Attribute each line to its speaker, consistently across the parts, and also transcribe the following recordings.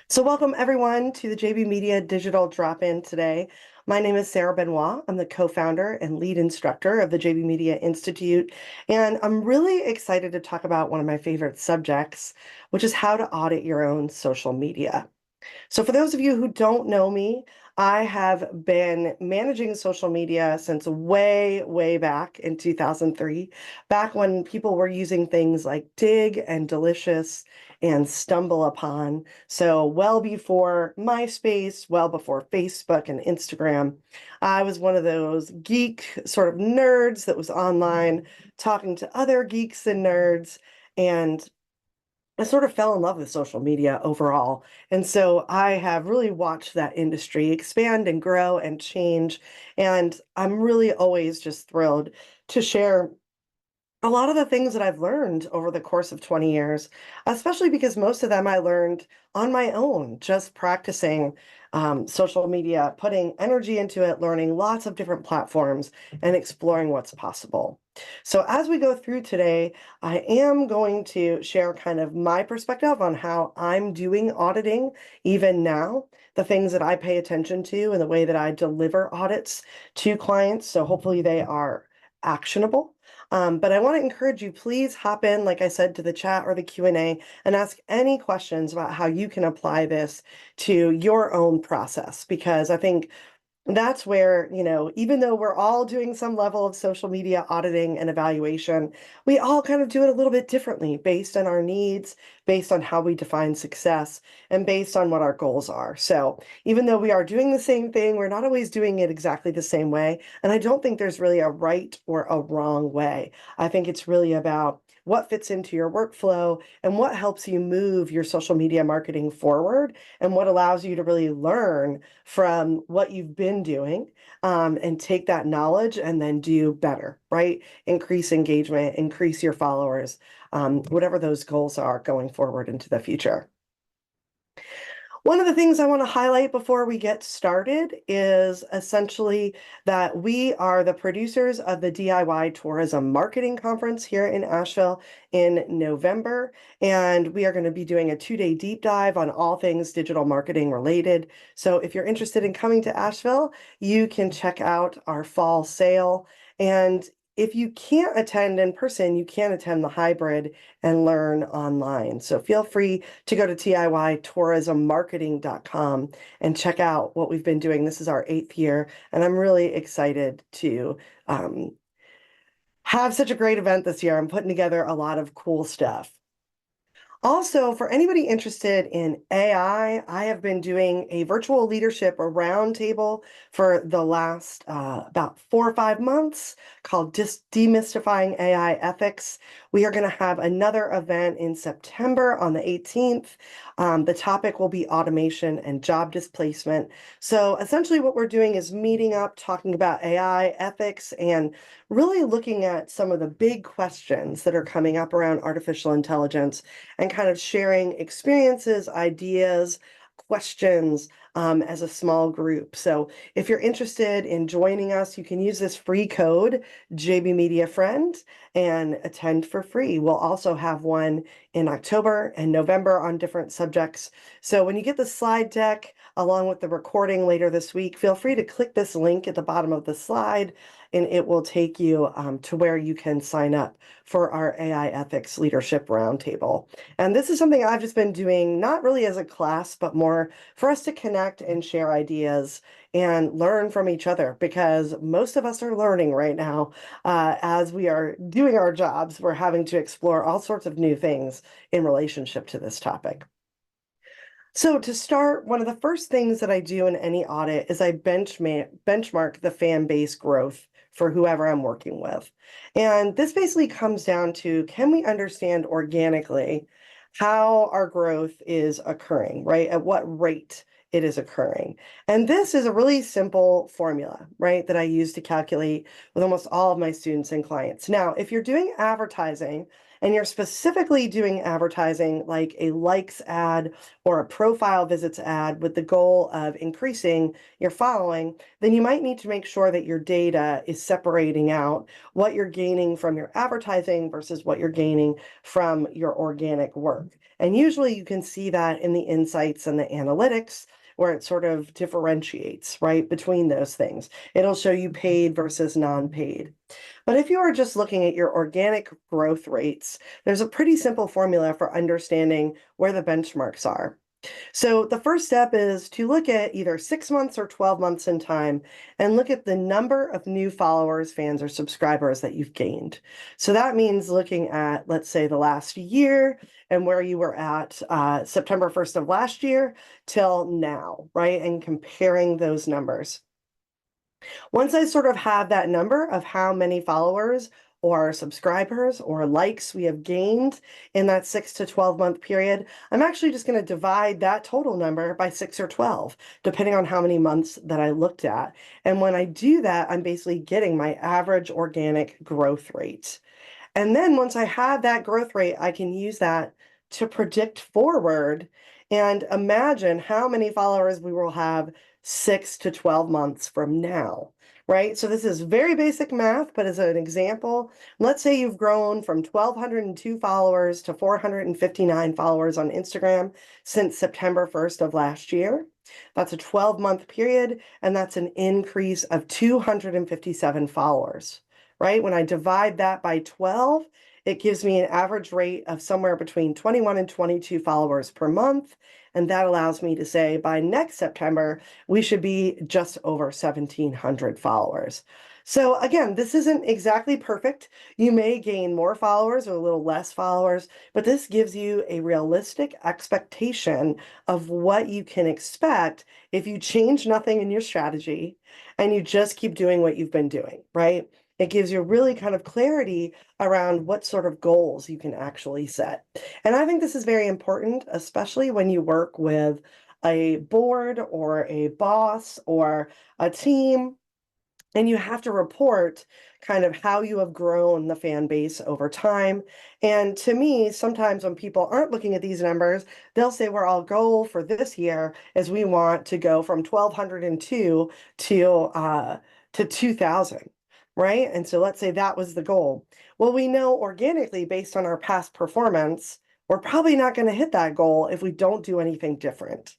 Speaker 1: So welcome everyone to the JB Media Digital Drop-In today. My name is Sarah Benoit. I'm the co-founder and lead instructor of the JB Media Institute, and I'm really excited to talk about one of my favorite subjects, which is how to audit your own social media. So for those of you who don't know me, I have been managing social media since way, way back in 2003, back when people were using things like Dig and Delicious and Stumble Upon. So well before MySpace, well before Facebook and Instagram. I was one of those geek sort of nerds that was online talking to other geeks and nerds. And I sort of fell in love with social media overall. And so I have really watched that industry expand and grow and change. And I'm really always just thrilled to share a lot of the things that I've learned over the course of 20 years, especially because most of them I learned on my own, just practicing social media, putting energy into it, learning lots of different platforms, and exploring what's possible. So as we go through today, I am going to share kind of my perspective on how I'm doing auditing even now, the things that I pay attention to and the way that I deliver audits to clients. So hopefully they are actionable. But I want to encourage you, please hop in, like I said, to the chat or the Q&A and ask any questions about how you can apply this to your own process, because I think that's where, even though we're all doing some level of social media auditing and evaluation, we all kind of do it a little bit differently based on our needs, based on how we define success, and based on what our goals are. So even though we are doing the same thing, we're not always doing it exactly the same way. And I don't think there's really a right or a wrong way. I think it's really about what fits into your workflow and what helps you move your social media marketing forward and what allows you to really learn from what you've been doing, and take that knowledge and then do better, right? Increase engagement, increase your followers, whatever those goals are going forward into the future. One of the things I want to highlight before we get started is essentially that we are the producers of the DIY Tourism Marketing Conference here in Asheville in November. And we are going to be doing a 2-day deep dive on all things digital marketing related. So if you're interested in coming to Asheville, you can check out our fall sale. And if you can't attend in person, you can attend the hybrid and learn online. So feel free to go to DIYtourismmarketing.com and check out what we've been doing. This is our 8th year, and I'm really excited to have such a great event this year. I'm putting together a lot of cool stuff. Also, for anybody interested in AI, I have been doing a virtual leadership or roundtable for the last about 4 or 5 months called Demystifying AI Ethics. We are going to have another event in September on the 18th. The topic will be automation and job displacement. So essentially what we're doing is meeting up, talking about AI ethics, and really looking at some of the big questions that are coming up around artificial intelligence and kind of sharing experiences, ideas, questions as a small group. So if you're interested in joining us, you can use this free code, JB Media Friend, and attend for free. We'll also have one in October and November on different subjects. So when you get the slide deck along with the recording later this week, feel free to click this link at the bottom of the slide, and it will take you to where you can sign up for our AI Ethics Leadership Roundtable. And this is something I've just been doing, not really as a class, but more for us to connect and share ideas and learn from each other, because most of us are learning right now. As we are doing our jobs, we're having to explore all sorts of new things in relationship to this topic. So to start, one of the first things that I do in any audit is I benchmark the fan base growth for whoever I'm working with. And this basically comes down to, can we understand organically how our growth is occurring, right? At what rate it is occurring. And this is a really simple formula, right, that I use to calculate with almost all of my students and clients. Now, if you're doing advertising and you're specifically doing advertising like a likes ad or a profile visits ad with the goal of increasing your following, then you might need to make sure that your data is separating out what you're gaining from your advertising versus what you're gaining from your organic work. And usually you can see that in the insights and the analytics where it sort of differentiates, right, between those things. It'll show you paid versus non-paid. But if you are just looking at your organic growth rates, there's a pretty simple formula for understanding where the benchmarks are. So the first step is to look at either 6 months or 12 months in time and look at the number of new followers, fans, or subscribers that you've gained. So that means looking at, let's say, the last year and where you were at September 1st of last year till now, right? And comparing those numbers. Once I sort of have that number of how many followers or subscribers or likes we have gained in that 6 to 12 month period, I'm actually just going to divide that total number by 6 or 12, depending on how many months that I looked at. And when I do that, I'm basically getting my average organic growth rate. And then once I have that growth rate, I can use that to predict forward and imagine how many followers we will have 6 to 12 months from now, right? So this is very basic math, but as an example, let's say you've grown from 1,202 followers to 459 followers on Instagram since September 1st of last year. That's a 12-month period, and that's an increase of 257 followers. Right? When I divide that by 12, it gives me an average rate of somewhere between 21 and 22 followers per month. And that allows me to say by next September, we should be just over 1,700 followers. So again, this isn't exactly perfect. You may gain more followers or a little less followers, but this gives you a realistic expectation of what you can expect if you change nothing in your strategy and you just keep doing what you've been doing, right? It gives you really kind of clarity around what sort of goals you can actually set. And I think this is very important, especially when you work with a board or a boss or a team, and you have to report kind of how you have grown the fan base over time. And to me, sometimes when people aren't looking at these numbers, they'll say, well, our goal for this year is we want to go from 1,202 to 2,000. Right? And so let's say that was the goal. Well, we know organically, based on our past performance, we're probably not going to hit that goal if we don't do anything different.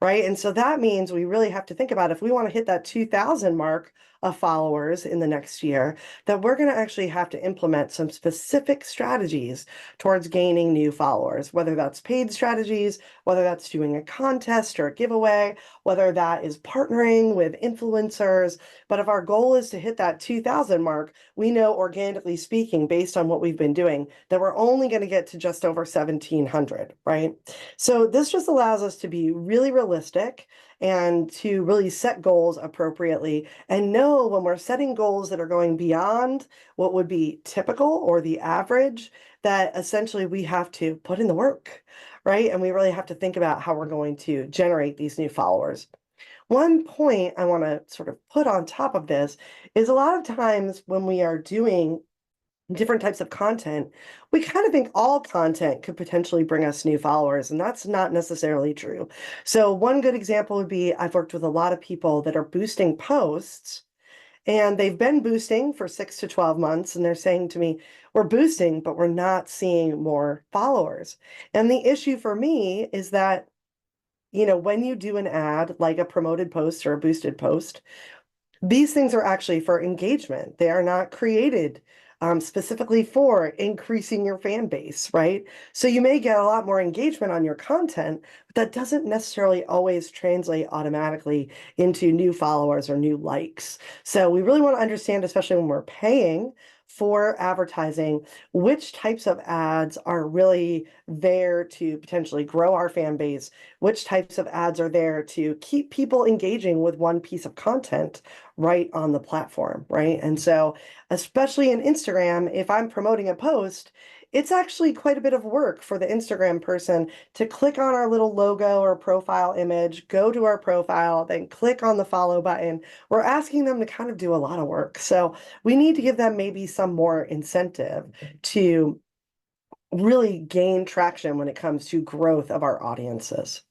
Speaker 1: Right? And so that means we really have to think about if we want to hit that 2,000 mark of followers in the next year, that we're going to actually have to implement some specific strategies towards gaining new followers, whether that's paid strategies, whether that's doing a contest or a giveaway, whether that is partnering with influencers. But if our goal is to hit that 2,000 mark, we know organically speaking, based on what we've been doing, that we're only going to get to just over 1,700, right? So this just allows us to be really realistic and to really set goals appropriately and know when we're setting goals that are going beyond what would be typical or the average, that essentially we have to put in the work, right? And we really have to think about how we're going to generate these new followers. One point I want to sort of put on top of this is a lot of times when we are doing different types of content, we kind of think all content could potentially bring us new followers, and that's not necessarily true. So one good example would be I've worked with a lot of people that are boosting posts, and they've been boosting for 6 to 12 months, and they're saying to me, we're boosting, but we're not seeing more followers. And the issue for me is that, when you do an ad, like a promoted post or a boosted post, these things are actually for engagement. They are not created specifically for increasing your fan base, right? So you may get a lot more engagement on your content, but that doesn't necessarily always translate automatically into new followers or new likes. So we really want to understand, especially when we're paying for advertising, which types of ads are really there to potentially grow our fan base, which types of ads are there to keep people engaging with one piece of content, right on the platform, right? And so, especially in Instagram, if I'm promoting a post, it's actually quite a bit of work for the Instagram person to click on our little logo or profile image, go to our profile, then click on the follow button. We're asking them to kind of do a lot of work. So we need to give them maybe some more incentive to really gain traction when it comes to growth of our audiences.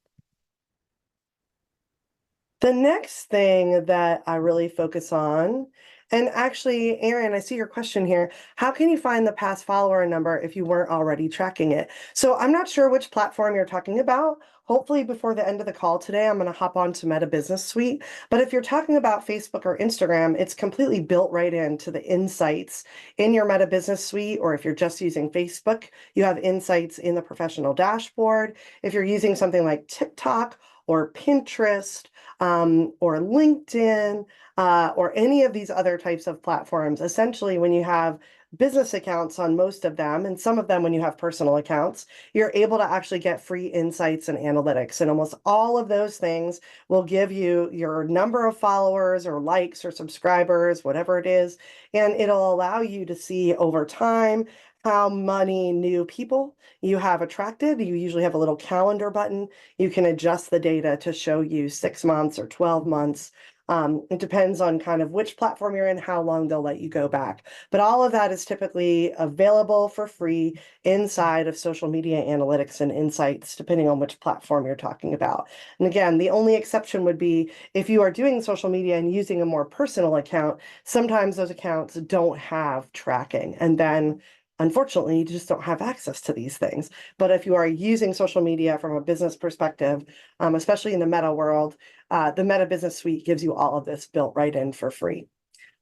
Speaker 1: The next thing that I really focus on, and actually, Aaron, I see your question here. How can you find the past follower number if you weren't already tracking it? So I'm not sure which platform you're talking about. Hopefully before the end of the call today, I'm going to hop on to Meta Business Suite. But if you're talking about Facebook or Instagram, it's completely built right into the insights in your Meta Business Suite. Or if you're just using Facebook, you have insights in the professional dashboard. If you're using something like TikTok or Pinterest, or LinkedIn, or any of these other types of platforms. Essentially, when you have business accounts on most of them, and some of them when you have personal accounts, you're able to actually get free insights and analytics. And almost all of those things will give you your number of followers or likes or subscribers, whatever it is, and it'll allow you to see over time how many new people you have attracted. You usually have a little calendar button. You can adjust the data to show you 6 months or 12 months. It depends on kind of which platform you're in, how long they'll let you go back. But all of that is typically available for free inside of social media analytics and insights, depending on which platform you're talking about. And again, the only exception would be if you are doing social media and using a more personal account, sometimes those accounts don't have tracking. And then unfortunately, you just don't have access to these things. But if you are using social media from a business perspective, especially in the Meta world, the Meta Business Suite gives you all of this built right in for free.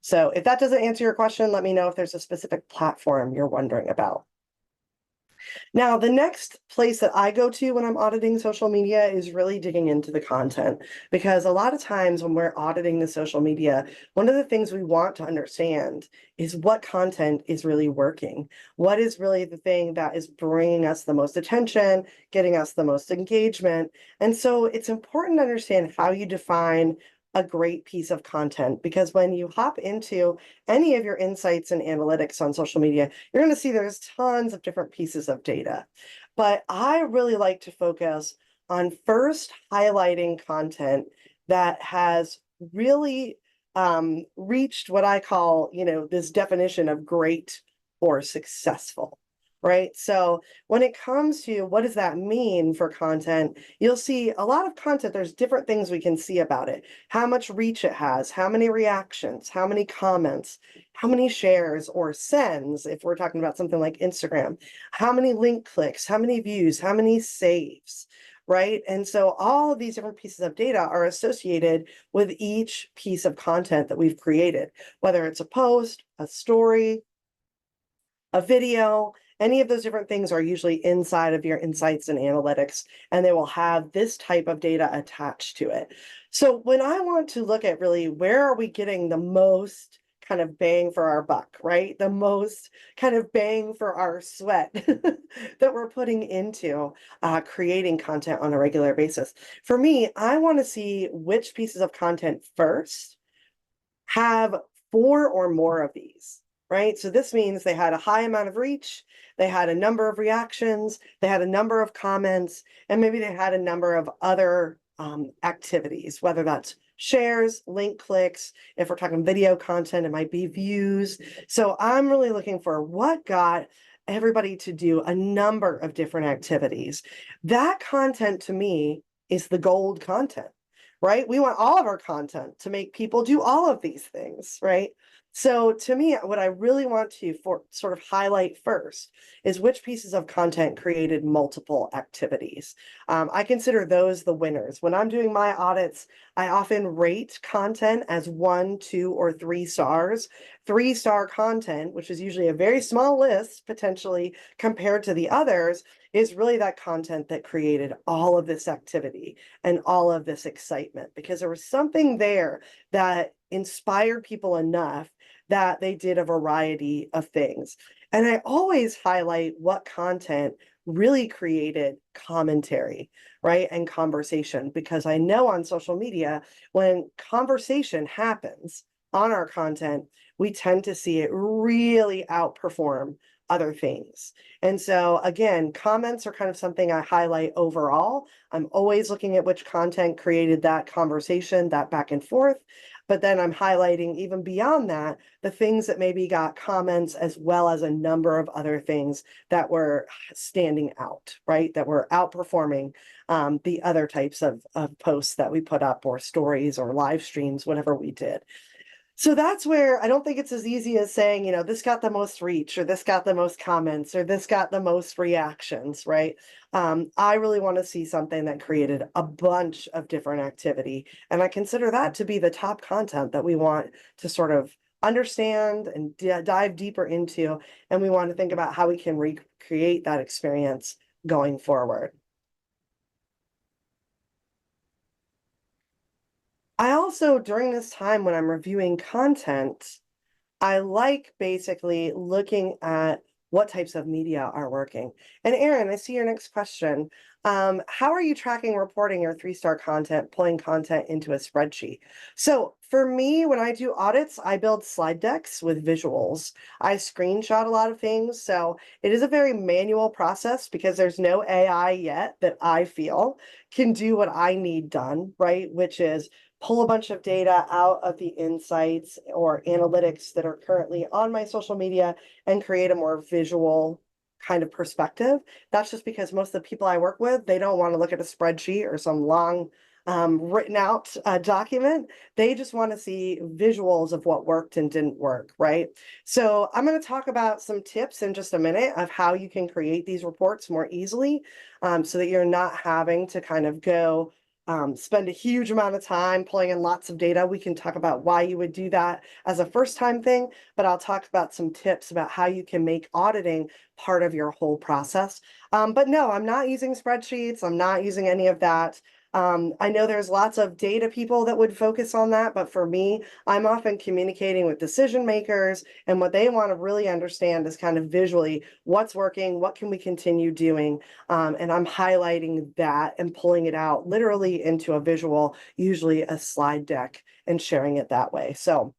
Speaker 1: So if that doesn't answer your question, let me know if there's a specific platform you're wondering about. Now, the next place that I go to when I'm auditing social media is really digging into the content, because a lot of times when we're auditing the social media, one of the things we want to understand is what content is really working. What is really the thing that is bringing us the most attention, getting us the most engagement. And so it's important to understand how you define a great piece of content, because when you hop into any of your insights and analytics on social media, you're going to see there's tons of different pieces of data. But I really like to focus on first highlighting content that has really reached what I call, this definition of great or successful. Right. So when it comes to what does that mean for content, you'll see a lot of content. There's different things we can see about it. How much reach it has, how many reactions, how many comments, how many shares or sends, if we're talking about something like Instagram, how many link clicks, how many views, how many saves, right? And so all of these different pieces of data are associated with each piece of content that we've created, whether it's a post, a story, a video. Any of those different things are usually inside of your insights and analytics, and they will have this type of data attached to it. So when I want to look at really where are we getting the most kind of bang for our buck, right? The most kind of bang for our sweat that we're putting into creating content on a regular basis. For me, I want to see which pieces of content first have 4 or more of these, right? So this means they had a high amount of reach, they had a number of reactions, they had a number of comments, and maybe they had a number of other activities, whether that's shares, link clicks. If we're talking video content, it might be views. So I'm really looking for what got everybody to do a number of different activities. That content to me is the gold content, right? We want all of our content to make people do all of these things, right? So to me, what I really want to sort of highlight first is which pieces of content created multiple activities. I consider those the winners. When I'm doing my audits, I often rate content as 1, 2, or 3 stars. 3-star content, which is usually a very small list potentially compared to the others, is really that content that created all of this activity and all of this excitement, because there was something there that inspired people enough that they did a variety of things. And I always highlight what content really created commentary, right? And conversation, because I know on social media, when conversation happens, on our content, we tend to see it really outperform other things. And so again, comments are kind of something I highlight overall. I'm always looking at which content created that conversation, that back and forth. But then I'm highlighting even beyond that, the things that maybe got comments as well as a number of other things that were standing out, right? That were outperforming the other types of posts that we put up or stories or live streams, whatever we did. So that's where I don't think it's as easy as saying, this got the most reach or this got the most comments or this got the most reactions, right? I really want to see something that created a bunch of different activity. And I consider that to be the top content that we want to sort of understand and dive deeper into. And we want to think about how we can recreate that experience going forward. I also, during this time when I'm reviewing content, I like basically looking at what types of media are working. And Aaron, I see your next question. How are you tracking reporting your 3-star content, pulling content into a spreadsheet? So for me, when I do audits, I build slide decks with visuals. I screenshot a lot of things. So it is a very manual process because there's no AI yet that I feel can do what I need done, right? Which is pull a bunch of data out of the insights or analytics that are currently on my social media and create a more visual kind of perspective. That's just because most of the people I work with, they don't want to look at a spreadsheet or some long written out document. They just want to see visuals of what worked and didn't work, right? So I'm going to talk about some tips in just a minute of how you can create these reports more easily so that you're not having to kind of go spend a huge amount of time pulling in lots of data. We can talk about why you would do that as a first time thing, but I'll talk about some tips about how you can make auditing part of your whole process. But no, I'm not using spreadsheets. I'm not using any of that. I know there's lots of data people that would focus on that, but for me, I'm often communicating with decision makers, and what they want to really understand is kind of visually what's working, what can we continue doing, and I'm highlighting that and pulling it out literally into a visual, usually a slide deck, and sharing it that way. So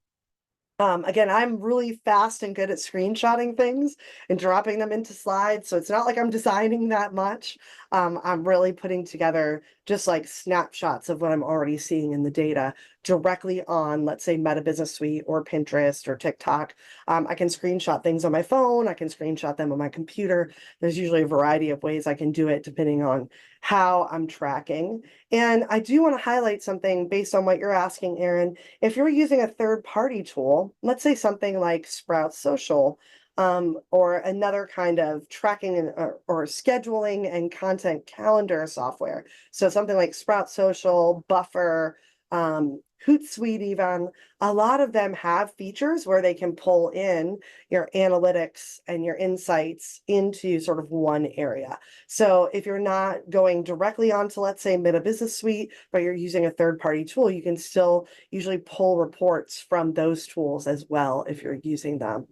Speaker 1: again, I'm really fast and good at screenshotting things and dropping them into slides. So it's not like I'm designing that much. I'm really putting together just like snapshots of what I'm already seeing in the data directly on, let's say, Meta Business Suite or Pinterest or TikTok. I can screenshot things on my phone. I can screenshot them on my computer. There's usually a variety of ways I can do it depending on how I'm tracking. And I do want to highlight something based on what you're asking, Aaron. If you're using a third-party tool, let's say something like Sprout Social, or another kind of tracking or scheduling and content calendar software. So something like Sprout Social, Buffer, Hootsuite even, a lot of them have features where they can pull in your analytics and your insights into sort of one area. So if you're not going directly onto, let's say, Meta Business Suite, but you're using a third-party tool, you can still usually pull reports from those tools as well if you're using them.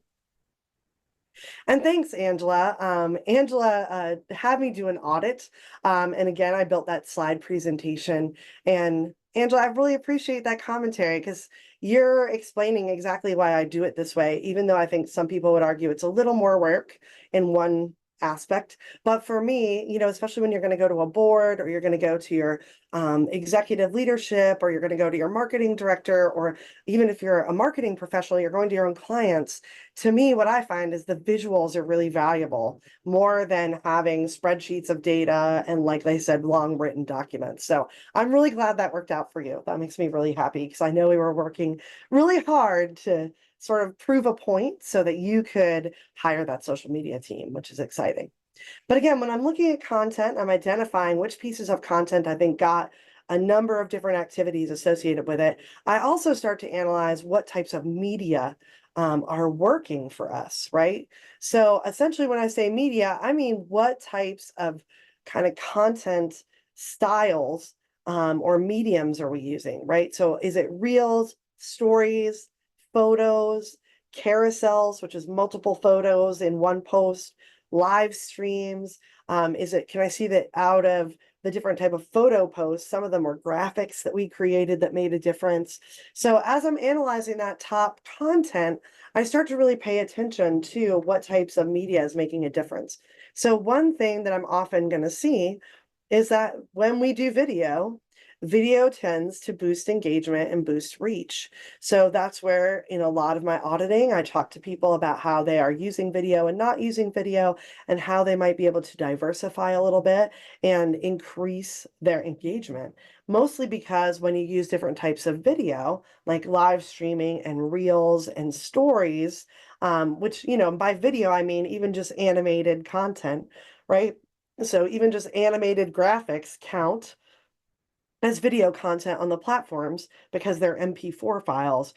Speaker 1: And thanks, Angela. Angela had me do an audit. And again, I built that slide presentation. And Angela, I really appreciate that commentary because you're explaining exactly why I do it this way, even though I think some people would argue it's a little more work in one aspect. But for me, especially when you're going to go to a board or you're going to go to your executive leadership or you're going to go to your marketing director, or even if you're a marketing professional, you're going to your own clients. To me, what I find is the visuals are really valuable more than having spreadsheets of data and, like they said, long written documents. So I'm really glad that worked out for you. That makes me really happy because I know we were working really hard to sort of prove a point so that you could hire that social media team, which is exciting. But again, when I'm looking at content, I'm identifying which pieces of content I think got a number of different activities associated with it. I also start to analyze what types of media are working for us, right? So essentially, when I say media, I mean what types of kind of content styles or mediums are we using, right? So is it reels, stories, photos, carousels, which is multiple photos in one post, live streams? Can I see that out of the different type of photo posts. Some of them were graphics that we created that made a difference. So as I'm analyzing that top content, I start to really pay attention to what types of media is making a difference. So one thing that I'm often going to see is that when we do video tends to boost engagement and boost reach. So that's where in a lot of my auditing, I talk to people about how they are using video and not using video and how they might be able to diversify a little bit and increase their engagement. Mostly because when you use different types of video, like live streaming and reels and stories, which, by video, I mean even just animated content, right? So even just animated graphics count as video content on the platforms because they're MP4 files.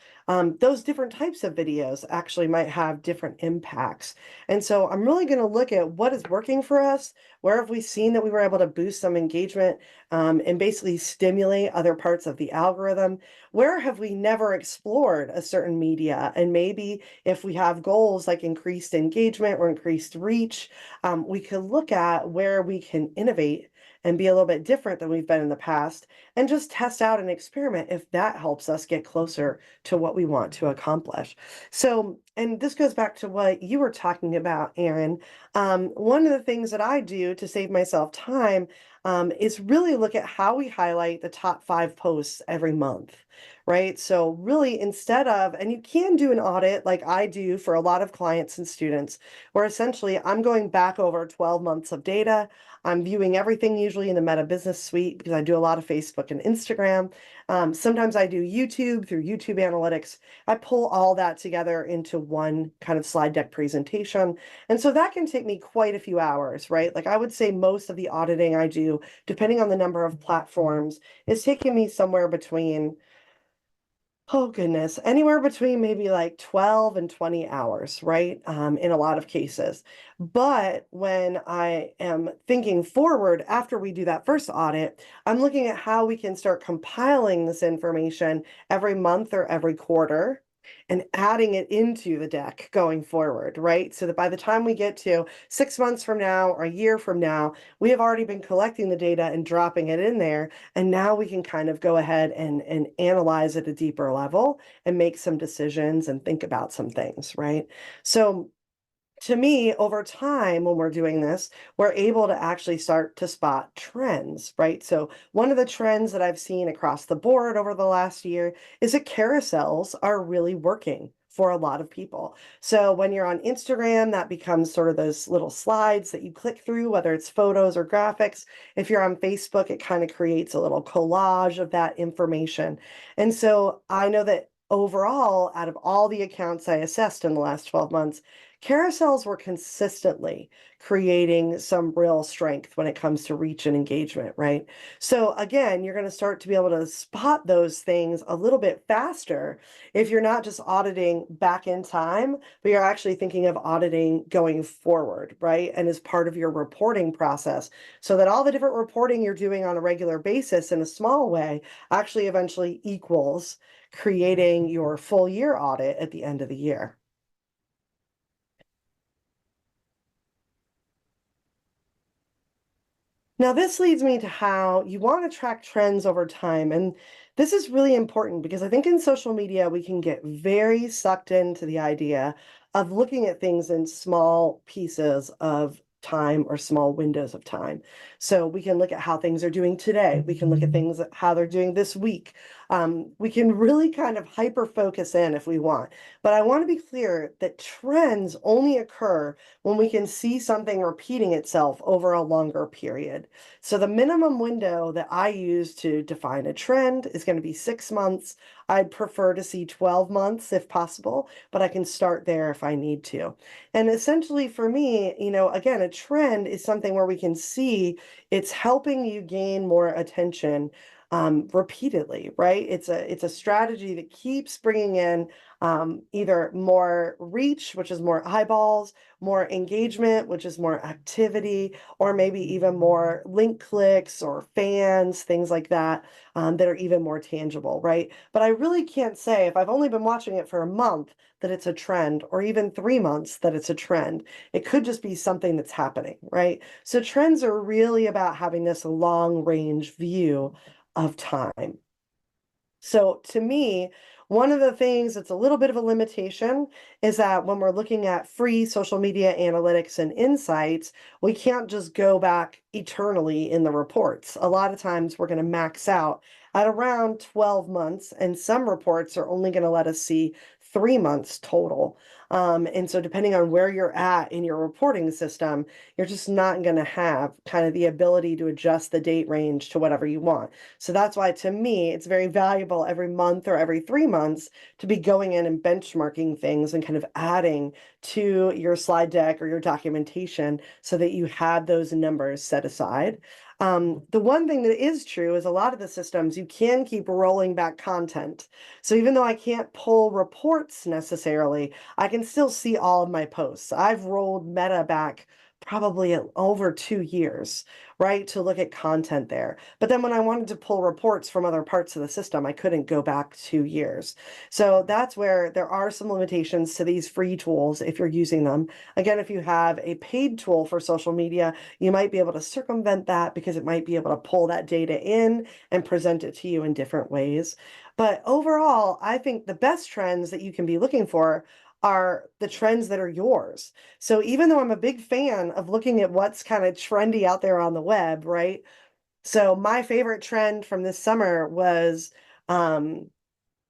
Speaker 1: Those different types of videos actually might have different impacts. And so I'm really going to look at what is working for us. Where have we seen that we were able to boost some engagement and basically stimulate other parts of the algorithm? Where have we never explored a certain media? And maybe if we have goals like increased engagement or increased reach, we could look at where we can innovate and be a little bit different than we've been in the past and just test out and experiment if that helps us get closer to what we want to accomplish. So, and this goes back to what you were talking about, Aaron. One of the things that I do to save myself time is really look at how we highlight the top 5 posts every month, right? So really instead of, and you can do an audit like I do for a lot of clients and students, where essentially I'm going back over 12 months of data. I'm viewing everything usually in the Meta Business Suite because I do a lot of Facebook and Instagram. Sometimes I do YouTube through YouTube Analytics. I pull all that together into one kind of slide deck presentation. And so that can take me quite a few hours, right? Like I would say most of the auditing I do, depending on the number of platforms, is taking me somewhere between oh goodness, anywhere between maybe like 12 and 20 hours, right? In a lot of cases. But when I am thinking forward after we do that first audit, I'm looking at how we can start compiling this information every month or every quarter and adding it into the deck going forward, right? So that by the time we get to 6 months from now or a year from now, we have already been collecting the data and dropping it in there. And now we can kind of go ahead and analyze at a deeper level and make some decisions and think about some things, right? So to me, over time, when we're doing this, we're able to actually start to spot trends, right? So one of the trends that I've seen across the board over the last year is that carousels are really working for a lot of people. So when you're on Instagram, that becomes sort of those little slides that you click through, whether it's photos or graphics. If you're on Facebook, it kind of creates a little collage of that information. And so I know that overall, out of all the accounts I assessed in the last 12 months, carousels were consistently creating some real strength when it comes to reach and engagement, right? So again, you're going to start to be able to spot those things a little bit faster if you're not just auditing back in time, but you're actually thinking of auditing going forward, right? And as part of your reporting process, so that all the different reporting you're doing on a regular basis in a small way actually eventually equals creating your full year audit at the end of the year. Now, this leads me to how you want to track trends over time. And this is really important because I think in social media, we can get very sucked into the idea of looking at things in small pieces of time or small windows of time. So we can look at how things are doing today. We can look at things how they're doing this week. We can really kind of hyper focus in if we want. But I want to be clear that trends only occur when we can see something repeating itself over a longer period. So the minimum window that I use to define a trend is going to be 6 months. I'd prefer to see 12 months if possible, but I can start there if I need to. And essentially for me, again, a trend is something where we can see it's helping you gain more attention repeatedly, right? It's a strategy that keeps bringing in either more reach, which is more eyeballs, more engagement, which is more activity, or maybe even more link clicks or fans, things like that, that are even more tangible, right? But I really can't say if I've only been watching it for a month that it's a trend, or even 3 months that it's a trend. It could just be something that's happening, right? So trends are really about having this long range view of time. So to me, one of the things that's a little bit of a limitation is that when we're looking at free social media analytics and insights, we can't just go back eternally in the reports. A lot of times we're going to max out at around 12 months, and some reports are only going to let us see 3 months total. And so depending on where you're at in your reporting system, you're just not going to have kind of the ability to adjust the date range to whatever you want. So that's why, to me, it's very valuable every month or every 3 months to be going in and benchmarking things and kind of adding to your slide deck or your documentation so that you have those numbers set aside. The one thing that is true is a lot of the systems you can keep rolling back content. So even though I can't pull reports necessarily, I can still see all of my posts. I've rolled Meta back probably over 2 years, right, to look at content there. But then when I wanted to pull reports from other parts of the system, I couldn't go back 2 years. So that's where there are some limitations to these free tools if you're using them. Again, if you have a paid tool for social media, you might be able to circumvent that because it might be able to pull that data in and present it to you in different ways. But overall, I think the best trends that you can be looking for are the trends that are yours. So even though I'm a big fan of looking at what's kind of trendy out there on the web, right? So my favorite trend from this summer was the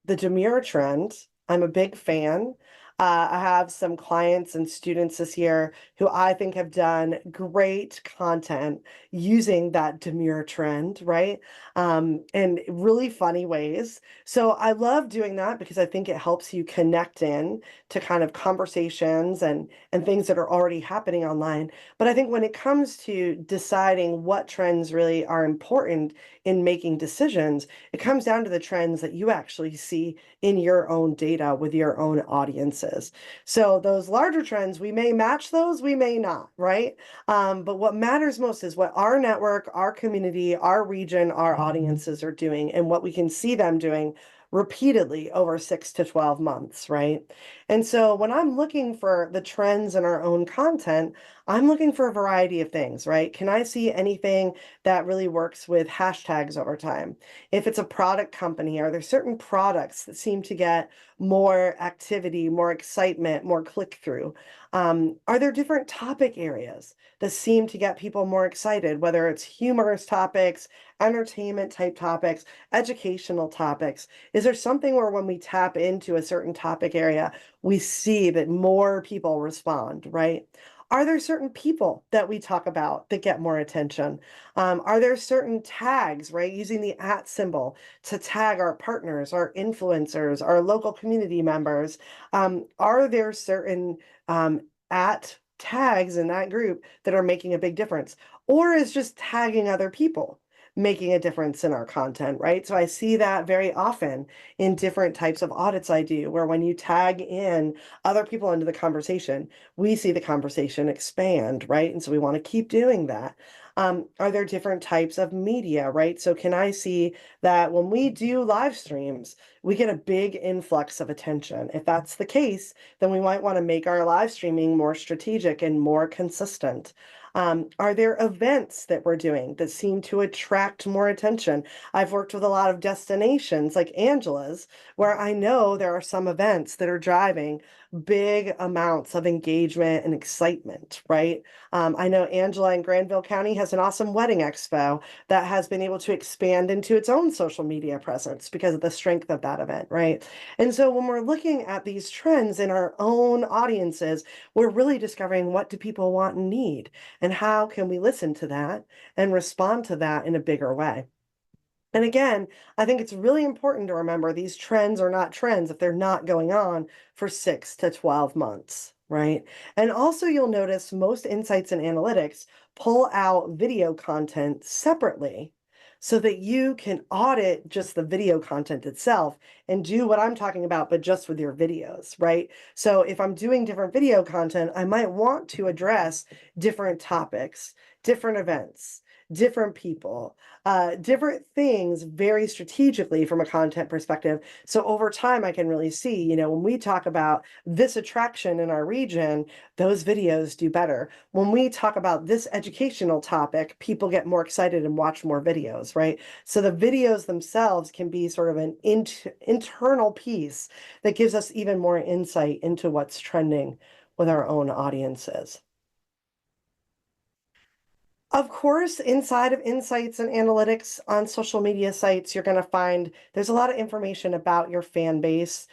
Speaker 1: demure trend. I'm a big fan. I have some clients and students this year who I think have done great content using that demure trend, right? In really funny ways. So I love doing that because I think it helps you connect in to kind of conversations and things that are already happening online. But I think when it comes to deciding what trends really are important in making decisions, it comes down to the trends that you actually see in your own data with your own audiences. So those larger trends, we may match those, we may not, right? But what matters most is what our network, our community, our region, our audiences are doing and what we can see them doing repeatedly over 6 to 12 months, right? And so when I'm looking for the trends in our own content, I'm looking for a variety of things, right? Can I see anything that really works with hashtags over time? If it's a product company, are there certain products that seem to get more activity, more excitement, more click-through? Are there different topic areas that seem to get people more excited, whether it's humorous topics, entertainment type topics, educational topics? Is there something where when we tap into a certain topic area, we see that more people respond, right? Are there certain people that we talk about that get more attention? Are there certain tags, right? Using the @ symbol to tag our partners, our influencers, our local community members. Are there certain at tags in that group that are making a big difference? Or is just tagging other people making a difference in our content, right? So I see that very often in different types of audits I do, where when you tag in other people into the conversation, we see the conversation expand, right? And so we want to keep doing that. Are there different types of media, right? So can I see that when we do live streams, we get a big influx of attention? If that's the case, then we might want to make our live streaming more strategic and more consistent. Are there events that we're doing that seem to attract more attention? I've worked with a lot of destinations like Angela's, where I know there are some events that are driving big amounts of engagement and excitement, right? I know Angela in Granville County has an awesome wedding expo that has been able to expand into its own social media presence because of the strength of that event, right? And so when we're looking at these trends in our own audiences, we're really discovering what do people want and need, and how can we listen to that and respond to that in a bigger way. And again, I think it's really important to remember these trends are not trends if they're not going on for 6 to 12 months, right? And also you'll notice most insights and analytics pull out video content separately so that you can audit just the video content itself and do what I'm talking about, but just with your videos, right? So if I'm doing different video content, I might want to address different topics, different events, different people, different things very strategically from a content perspective. So over time, I can really see, when we talk about this attraction in our region, those videos do better. When we talk about this educational topic, people get more excited and watch more videos, right? So the videos themselves can be sort of an internal piece that gives us even more insight into what's trending with our own audiences. Of course, inside of insights and analytics on social media sites, you're going to find there's a lot of information about your fan base,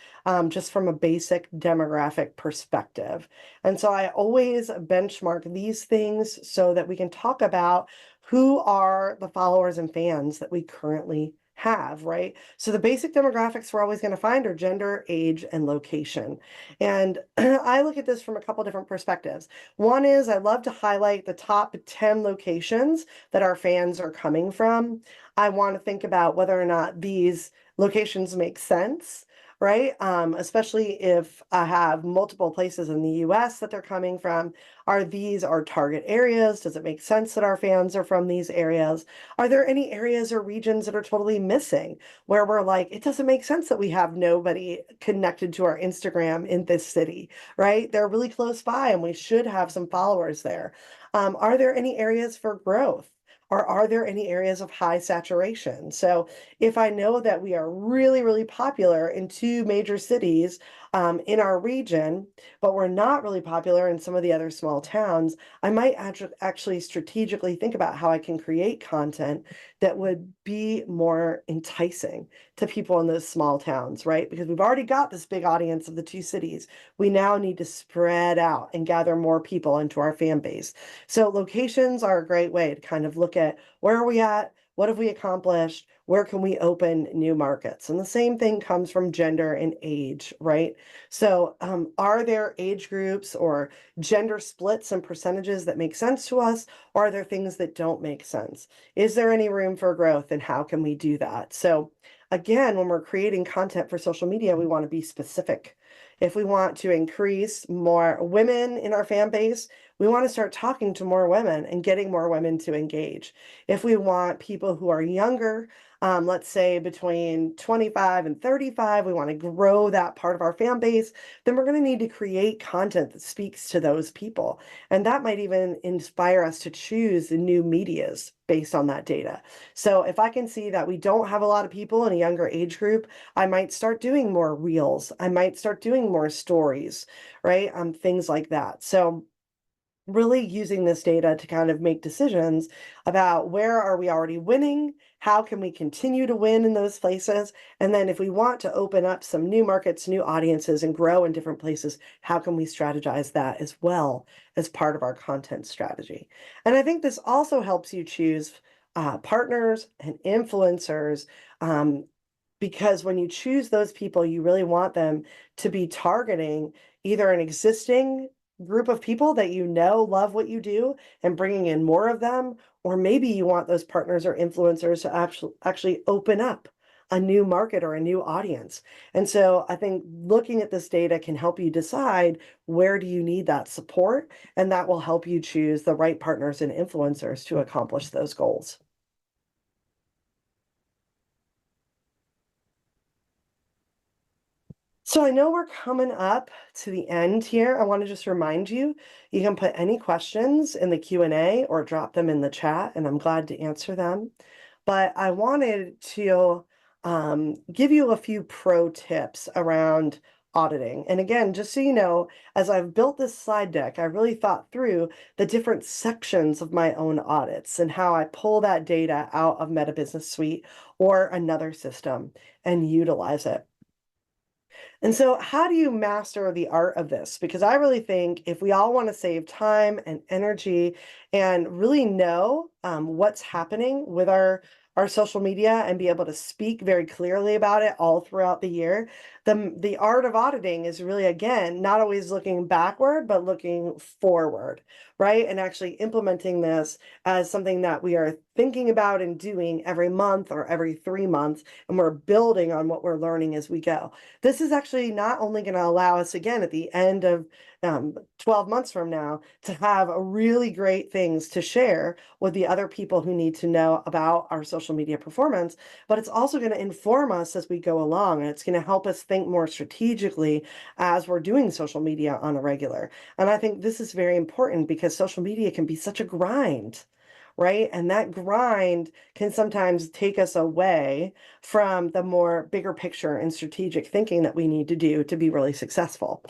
Speaker 1: just from a basic demographic perspective. And so I always benchmark these things so that we can talk about who are the followers and fans that we currently have, right? So the basic demographics we're always going to find are gender, age, and location. And I look at this from a couple different perspectives. One is I love to highlight the top 10 locations that our fans are coming from. I want to think about whether or not these locations make sense, right? Especially if I have multiple places in the US that they're coming from. Are these our target areas? Does it make sense that our fans are from these areas? Are there any areas or regions that are totally missing where we're like, it doesn't make sense that we have nobody connected to our Instagram in this city, right? They're really close by and we should have some followers there. Are there any areas for growth? Or are there any areas of high saturation? So if I know that we are really, really popular in two major cities in our region, but we're not really popular in some of the other small towns, I might actually strategically think about how I can create content that would be more enticing to people in those small towns, right? Because we've already got this big audience of the two cities. We now need to spread out and gather more people into our fan base. So locations are a great way to kind of look at where are we at? What have we accomplished? Where can we open new markets? And the same thing comes from gender and age, right? So, are there age groups or gender splits and percentages that make sense to us? Or are there things that don't make sense? Is there any room for growth and how can we do that? So, again, when we're creating content for social media, we want to be specific. If we want to increase more women in our fan base, we want to start talking to more women and getting more women to engage. If we want people who are younger, let's say between 25 and 35, we want to grow that part of our fan base, then we're going to need to create content that speaks to those people. And that might even inspire us to choose the new medias based on that data. So if I can see that we don't have a lot of people in a younger age group, I might start doing more reels. I might start doing more stories, right? Things like that. So really using this data to kind of make decisions about where are we already winning, how can we continue to win in those places, and then if we want to open up some new markets, new audiences, and grow in different places, how can we strategize that as well as part of our content strategy? And I think this also helps you choose partners and influencers, because when you choose those people, you really want them to be targeting either an existing group of people that you know love what you do and bringing in more of them, or maybe you want those partners or influencers to actually open up a new market or a new audience. And so I think looking at this data can help you decide where do you need that support, and that will help you choose the right partners and influencers to accomplish those goals. So I know we're coming up to the end here. I want to just remind you, you can put any questions in the Q&A or drop them in the chat, and I'm glad to answer them. But I wanted to give you a few pro tips around auditing. And again, just so you know, as I've built this slide deck, I really thought through the different sections of my own audits and how I pull that data out of Meta Business Suite or another system and utilize it. And so, how do you master the art of this? Because I really think if we all want to save time and energy and really know what's happening with our social media and be able to speak very clearly about it all throughout the year, the art of auditing is really, again, not always looking backward, but looking forward, right? And actually implementing this as something that we are thinking about and doing every month or every 3 months, and we're building on what we're learning as we go. This is actually not only going to allow us, again, at the end of 12 months from now, to have really great things to share with the other people who need to know about our social media performance, but it's also going to inform us as we go along, and it's going to help us think more strategically as we're doing social media on a regular. And I think this is very important because social media can be such a grind, right? And that grind can sometimes take us away from the more bigger picture and strategic thinking that we need to do to be really successful.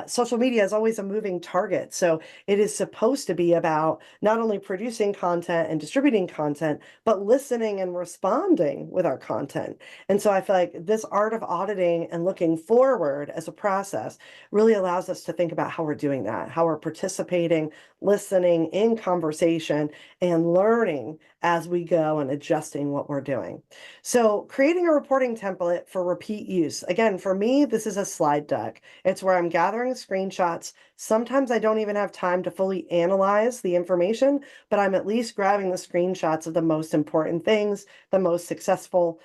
Speaker 1: Social media is always a moving target. So it is supposed to be about not only producing content and distributing content, but listening and responding with our content. And so I feel like this art of auditing and looking forward as a process really allows us to think about how we're doing that, how we're participating, listening in conversation, and learning as we go and adjusting what we're doing. So creating a reporting template for repeat use. Again, for me, this is a slide deck. It's where I'm gathering screenshots. Sometimes I don't even have time to fully analyze the information, but I'm at least grabbing the screenshots of the most important things, the most successful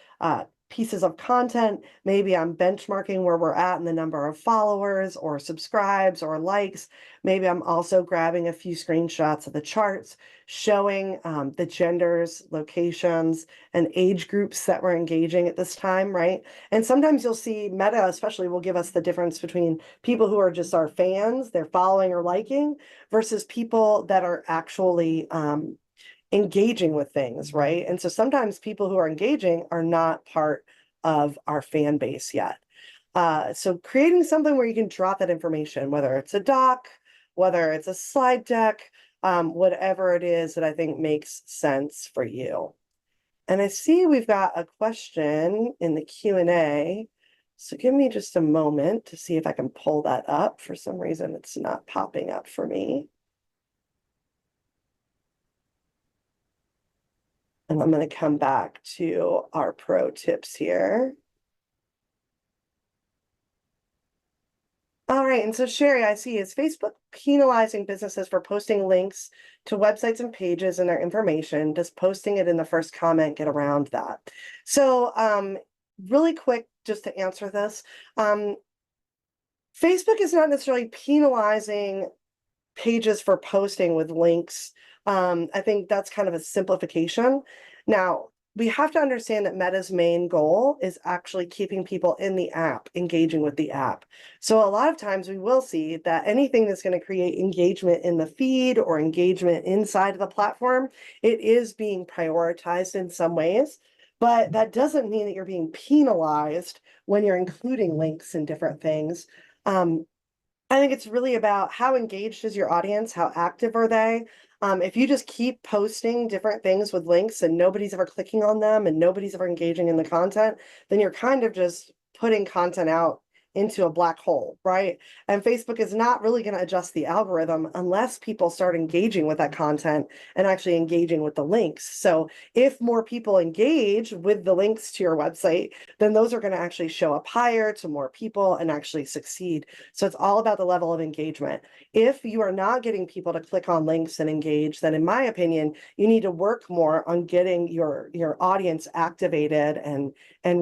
Speaker 1: pieces of content. Maybe I'm benchmarking where we're at in the number of followers or subscribes or likes. Maybe I'm also grabbing a few screenshots of the charts showing the genders, locations, and age groups that we're engaging at this time, right? And sometimes you'll see Meta especially will give us the difference between people who are just our fans, they're following or liking, versus people that are actually engaging with things, right? And so sometimes people who are engaging are not part of our fan base yet. So creating something where you can drop that information, whether it's a doc, whether it's a slide deck, whatever it is that I think makes sense for you. And I see we've got a question in the Q&A. So give me just a moment to see if I can pull that up. For some reason, it's not popping up for me. And I'm going to come back to our pro tips here. All right, and so Sherry, I see, is Facebook penalizing businesses for posting links to websites and pages and their information? Does posting it in the first comment get around that? So really quick, just to answer this, Facebook is not necessarily penalizing pages for posting with links. I think that's kind of a simplification. Now, we have to understand that Meta's main goal is actually keeping people in the app, engaging with the app. So a lot of times we will see that anything that's going to create engagement in the feed or engagement inside of the platform, it is being prioritized in some ways. But that doesn't mean that you're being penalized when you're including links and different things. I think it's really about how engaged is your audience, how active are they? If you just keep posting different things with links and nobody's ever clicking on them and nobody's ever engaging in the content, then you're kind of just putting content out into a black hole, right? And Facebook is not really going to adjust the algorithm unless people start engaging with that content and actually engaging with the links. So if more people engage with the links to your website, then those are going to actually show up higher to more people and actually succeed. So it's all about the level of engagement. If you are not getting people to click on links and engage, then in my opinion, you need to work more on getting your audience activated and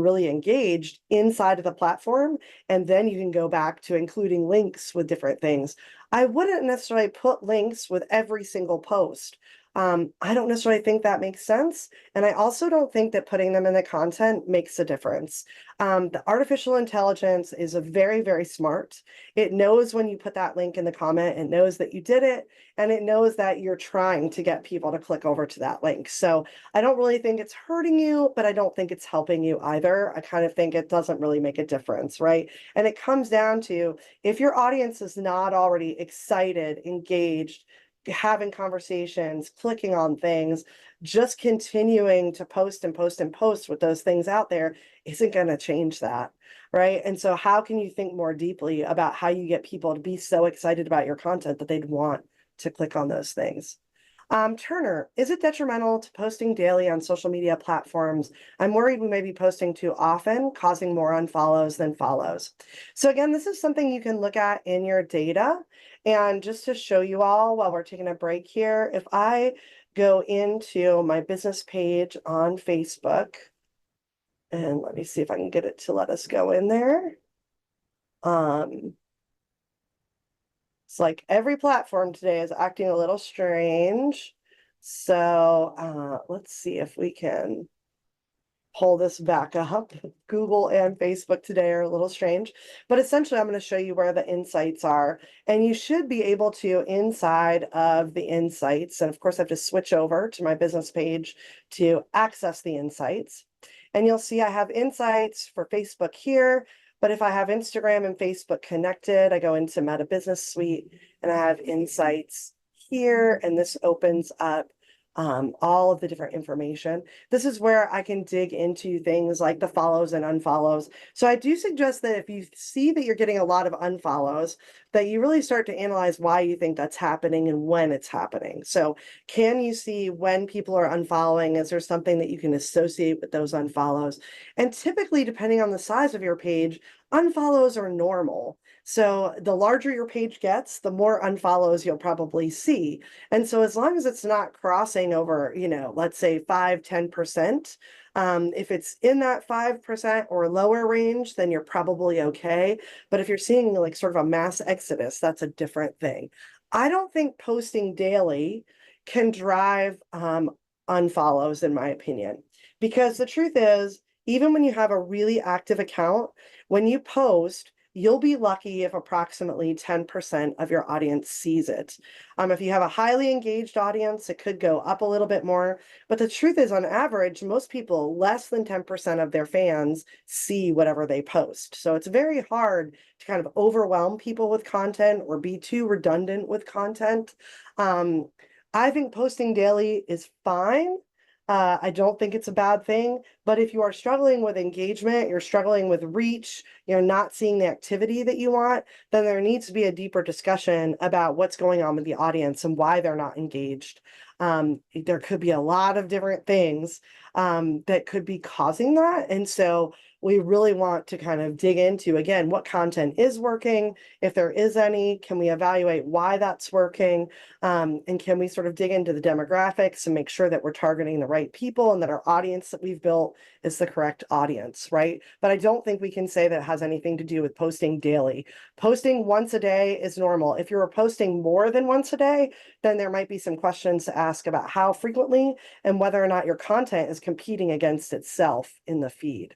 Speaker 1: really engaged inside of the platform. And then you can go back to including links with different things. I wouldn't necessarily put links with every single post. I don't necessarily think that makes sense. And I also don't think that putting them in the content makes a difference. The artificial intelligence is a very, very smart. It knows when you put that link in the comment, it knows that you did it, and it knows that you're trying to get people to click over to that link. So I don't really think it's hurting you, but I don't think it's helping you either. I kind of think it doesn't really make a difference, right? And it comes down to if your audience is not already excited, engaged, having conversations, clicking on things, just continuing to post and post and post with those things out there isn't going to change that, right? And so how can you think more deeply about how you get people to be so excited about your content that they'd want to click on those things? Turner, is it detrimental to posting daily on social media platforms? I'm worried we may be posting too often, causing more unfollows than follows. So again, this is something you can look at in your data. And just to show you all while we're taking a break here, if I go into my business page on Facebook, and let me see if I can get it to let us go in there. It's like every platform today is acting a little strange. So let's see if we can pull this back up. Google and Facebook today are a little strange, but essentially I'm going to show you where the insights are. And you should be able to, inside of the insights, and of course I have to switch over to my business page to access the insights. And you'll see I have insights for Facebook here, but if I have Instagram and Facebook connected, I go into Meta Business Suite and I have insights here, and this opens up all of the different information. This is where I can dig into things like the follows and unfollows. So I do suggest that if you see that you're getting a lot of unfollows, that you really start to analyze why you think that's happening and when it's happening. So can you see when people are unfollowing? Is there something that you can associate with those unfollows? And typically, depending on the size of your page, unfollows are normal. So the larger your page gets, the more unfollows you'll probably see. And so as long as it's not crossing over, let's say 5-10%, if it's in that 5% or lower range, then you're probably okay. But if you're seeing like sort of a mass exodus, that's a different thing. I don't think posting daily can drive unfollows, in my opinion, because the truth is, even when you have a really active account, when you post, you'll be lucky if approximately 10% of your audience sees it. If you have a highly engaged audience, it could go up a little bit more. But the truth is, on average, most people, less than 10% of their fans see whatever they post. So it's very hard to kind of overwhelm people with content or be too redundant with content. I think posting daily is fine. I don't think it's a bad thing, but if you are struggling with engagement, you're struggling with reach, you're not seeing the activity that you want, then there needs to be a deeper discussion about what's going on with the audience and why they're not engaged. There could be a lot of different things that could be causing that. And so we really want to kind of dig into, again, what content is working. If there is any, can we evaluate why that's working? And can we sort of dig into the demographics and make sure that we're targeting the right people and that our audience that we've built is the correct audience, right? But I don't think we can say that it has anything to do with posting daily. Posting once a day is normal. If you're posting more than once a day, then there might be some questions to ask about how frequently and whether or not your content is competing against itself in the feed.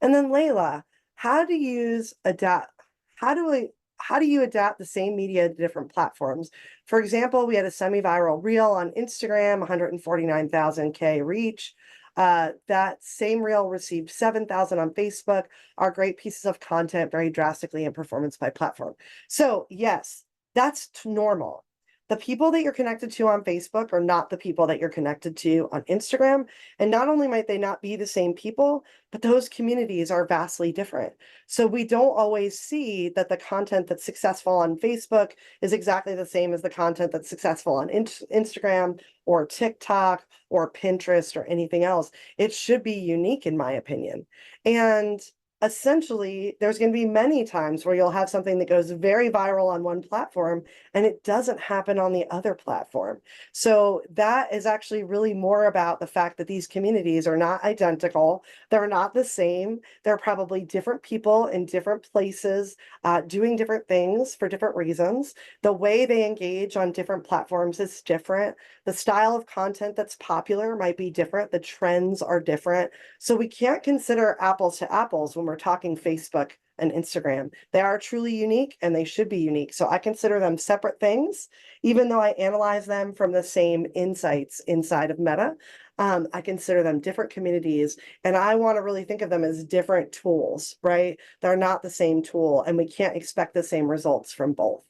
Speaker 1: And then Layla, how do you adapt? How do you adapt the same media to different platforms? For example, we had a semi-viral reel on Instagram, 149,000 K reach. That same reel received 7,000 on Facebook, are great pieces of content, vary drastically in performance by platform. So yes, that's normal. The people that you're connected to on Facebook are not the people that you're connected to on Instagram. And not only might they not be the same people, but those communities are vastly different. So we don't always see that the content that's successful on Facebook is exactly the same as the content that's successful on Instagram or TikTok or Pinterest or anything else. It should be unique, in my opinion. And essentially, there's going to be many times where you'll have something that goes very viral on one platform and it doesn't happen on the other platform. So that is actually really more about the fact that these communities are not identical. They're not the same. They're probably different people in different places, doing different things for different reasons. The way they engage on different platforms is different. The style of content that's popular might be different. The trends are different. So we can't consider apples to apples when we're talking Facebook and Instagram. They are truly unique and they should be unique. So I consider them separate things, even though I analyze them from the same insights inside of Meta. I consider them different communities, and I want to really think of them as different tools, right? They're not the same tool, and we can't expect the same results from both.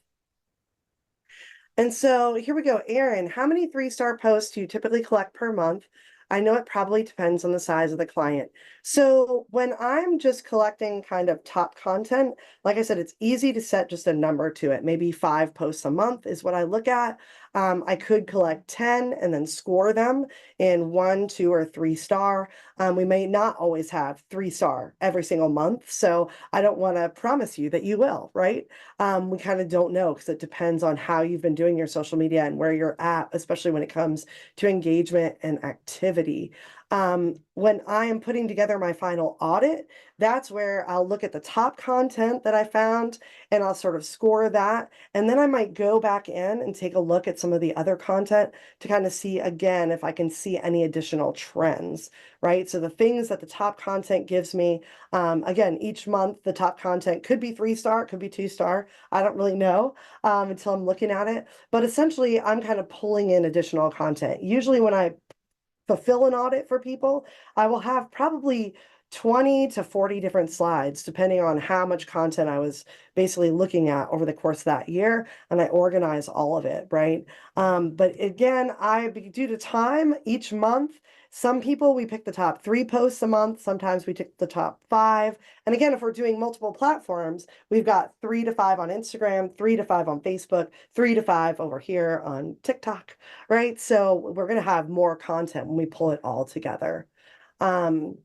Speaker 1: And so here we go. Aaron, how many 3-star posts do you typically collect per month? I know it probably depends on the size of the client. So when I'm just collecting kind of top content, like I said, it's easy to set just a number to it. Maybe 5 posts a month is what I look at. I could collect 10 and then score them in 1, 2, or 3 star. We may not always have 3 star every single month, so I don't want to promise you that you will, right? We kind of don't know because it depends on how you've been doing your social media and where you're at, especially when it comes to engagement and activity. When I am putting together my final audit, that's where I'll look at the top content that I found and I'll sort of score that. And then I might go back in and take a look at some of the other content to kind of see again if I can see any additional trends, right? So the things that the top content gives me, again, each month the top content could be 3 star, it could be 2 star. I don't really know until I'm looking at it. But essentially, I'm kind of pulling in additional content. Usually when I fulfill an audit for people, I will have probably 20 to 40 different slides, depending on how much content I was basically looking at over the course of that year, and I organize all of it, right? But again, due to time, each month, some people we pick the top 3 posts a month, sometimes we pick the top 5. And again, if we're doing multiple platforms, we've got 3 to 5 on Instagram, 3 to 5 on Facebook, 3 to 5 over here on TikTok, right? So we're going to have more content when we pull it all together. Um,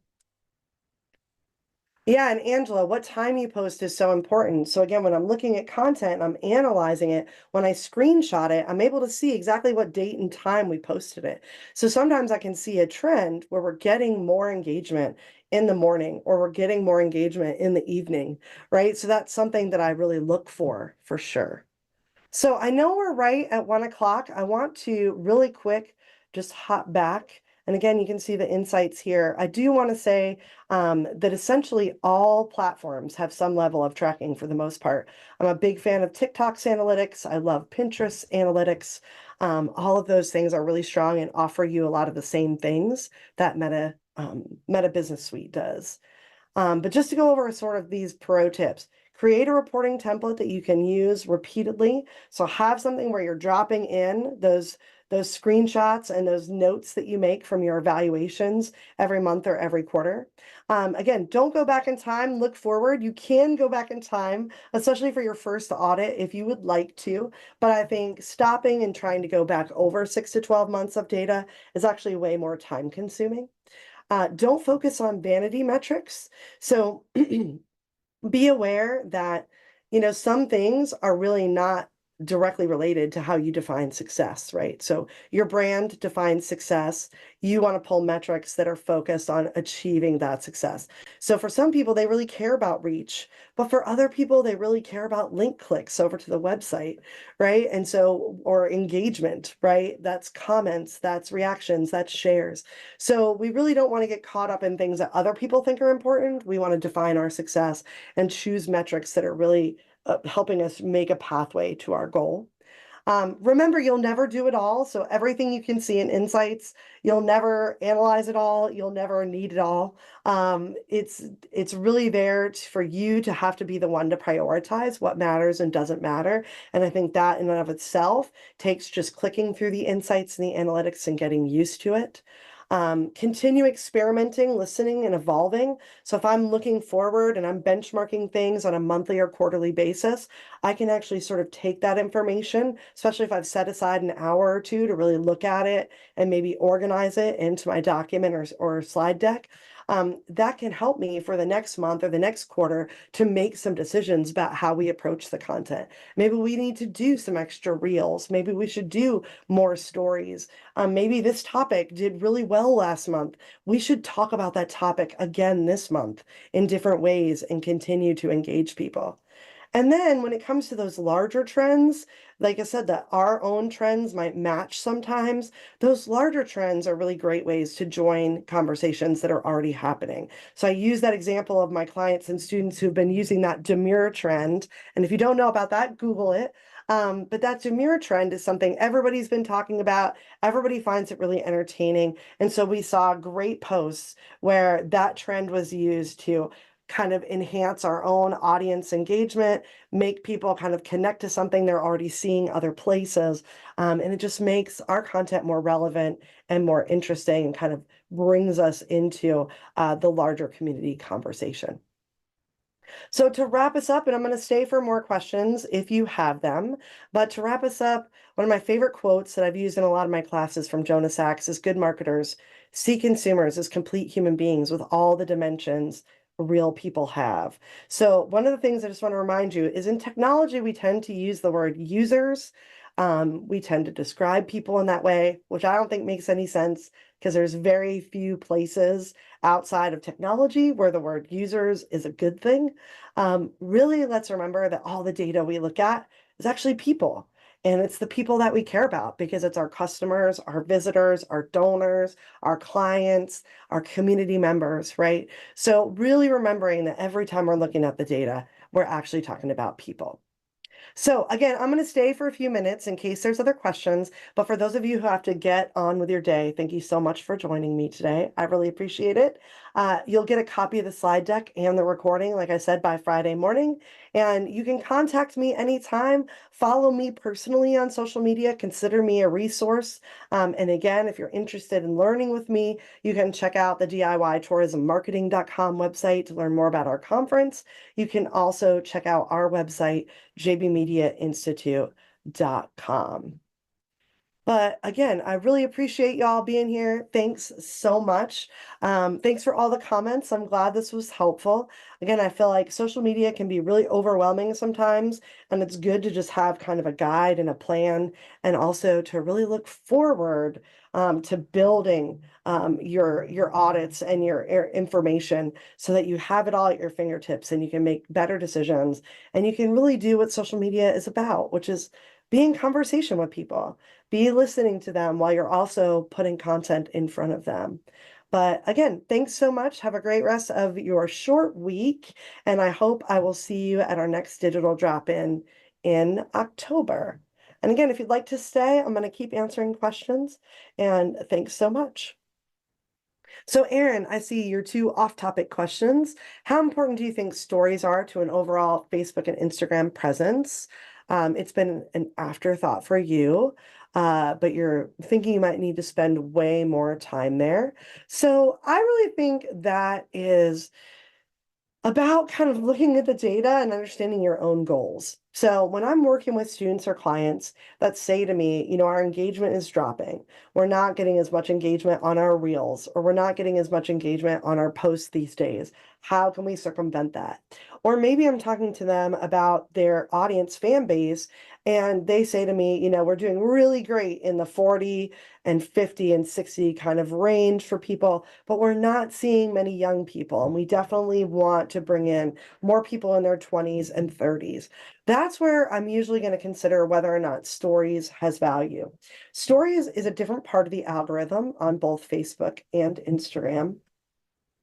Speaker 1: yeah, and Angela, what time you post is so important. So again, when I'm looking at content, I'm analyzing it. When I screenshot it, I'm able to see exactly what date and time we posted it. So sometimes I can see a trend where we're getting more engagement in the morning or we're getting more engagement in the evening, right? So that's something that I really look for sure. So I know we're right at 1 o'clock. I want to really quick just hop back. And again, you can see the insights here. I do want to say that essentially all platforms have some level of tracking for the most part. I'm a big fan of TikTok's analytics. I love Pinterest analytics. All of those things are really strong and offer you a lot of the same things that Meta Business Suite does. But just to go over sort of these pro tips, create a reporting template that you can use repeatedly. So have something where you're dropping in those screenshots and those notes that you make from your evaluations every month or every quarter. Again, don't go back in time, look forward. You can go back in time, especially for your first audit if you would like to. But I think stopping and trying to go back over 6 to 12 months of data is actually way more time consuming. Don't focus on vanity metrics. So be aware that, some things are really not directly related to how you define success, right? So your brand defines success. You want to pull metrics that are focused on achieving that success. So for some people, they really care about reach, but for other people, they really care about link clicks over to the website, right? And so, or engagement, right? That's comments, that's reactions, that's shares. So we really don't want to get caught up in things that other people think are important. We want to define our success and choose metrics that are really helping us make a pathway to our goal. Remember, you'll never do it all. So everything you can see in insights, you'll never analyze it all. You'll never need it all. It's really there for you to have to be the one to prioritize what matters and doesn't matter. And I think that in and of itself takes just clicking through the insights and the analytics and getting used to it. Continue experimenting, listening, and evolving. So if I'm looking forward and I'm benchmarking things on a monthly or quarterly basis, I can actually sort of take that information, especially if I've set aside an hour or two to really look at it and maybe organize it into my document or slide deck. That can help me for the next month or the next quarter to make some decisions about how we approach the content. Maybe we need to do some extra reels. Maybe we should do more stories. Maybe this topic did really well last month. We should talk about that topic again this month in different ways and continue to engage people. And then when it comes to those larger trends, like I said, that our own trends might match sometimes, those larger trends are really great ways to join conversations that are already happening. So I use that example of my clients and students who've been using that demure trend. And if you don't know about that, Google it. But that demure trend is something everybody's been talking about. Everybody finds it really entertaining. And so we saw great posts where that trend was used to kind of enhance our own audience engagement, make people kind of connect to something they're already seeing other places. And it just makes our content more relevant and more interesting and kind of brings us into the larger community conversation. So to wrap us up, and I'm going to stay for more questions if you have them, but to wrap us up, one of my favorite quotes that I've used in a lot of my classes from Jonah Sachs is good marketers see consumers as complete human beings with all the dimensions real people have. So one of the things I just want to remind you is in technology, we tend to use the word users. We tend to describe people in that way, which I don't think makes any sense because there's very few places outside of technology where the word users is a good thing. Really, let's remember that all the data we look at is actually people. And it's the people that we care about because it's our customers, our visitors, our donors, our clients, our community members, right? So, really remembering that every time we're looking at the data, we're actually talking about people. So again, I'm going to stay for a few minutes in case there's other questions. But for those of you who have to get on with your day, thank you so much for joining me today. I really appreciate it. You'll get a copy of the slide deck and the recording, like I said, by Friday morning. And you can contact me anytime. Follow me personally on social media. Consider me a resource. And again, if you're interested in learning with me, you can check out the DIYtourismmarketing.com website to learn more about our conference. You can also check out our website, jbmediainstitute.com. But again, I really appreciate y'all being here. Thanks so much. Thanks for all the comments. I'm glad this was helpful. Again, I feel like social media can be really overwhelming sometimes, and it's good to just have kind of a guide and a plan, and also to really look forward to building your audits and your information so that you have it all at your fingertips and you can make better decisions and you can really do what social media is about, which is be in conversation with people. Be listening to them while you're also putting content in front of them. But again, thanks so much. Have a great rest of your short week. And I hope I will see you at our next digital drop-in in October. And again, if you'd like to stay, I'm going to keep answering questions. And thanks so much. So, Aaron, I see your two off-topic questions. How important do you think stories are to an overall Facebook and Instagram presence? It's been an afterthought for you, but you're thinking you might need to spend way more time there. So, I really think that is about kind of looking at the data and understanding your own goals. So when I'm working with students or clients that say to me, our engagement is dropping, we're not getting as much engagement on our reels, or we're not getting as much engagement on our posts these days. How can we circumvent that? Or maybe I'm talking to them about their audience fan base, and they say to me, we're doing really great in the 40 and 50 and 60 kind of range for people, but we're not seeing many young people. And we definitely want to bring in more people in their 20s and 30s. That's where I'm usually going to consider whether or not stories has value. Stories is a different part of the algorithm on both Facebook and Instagram.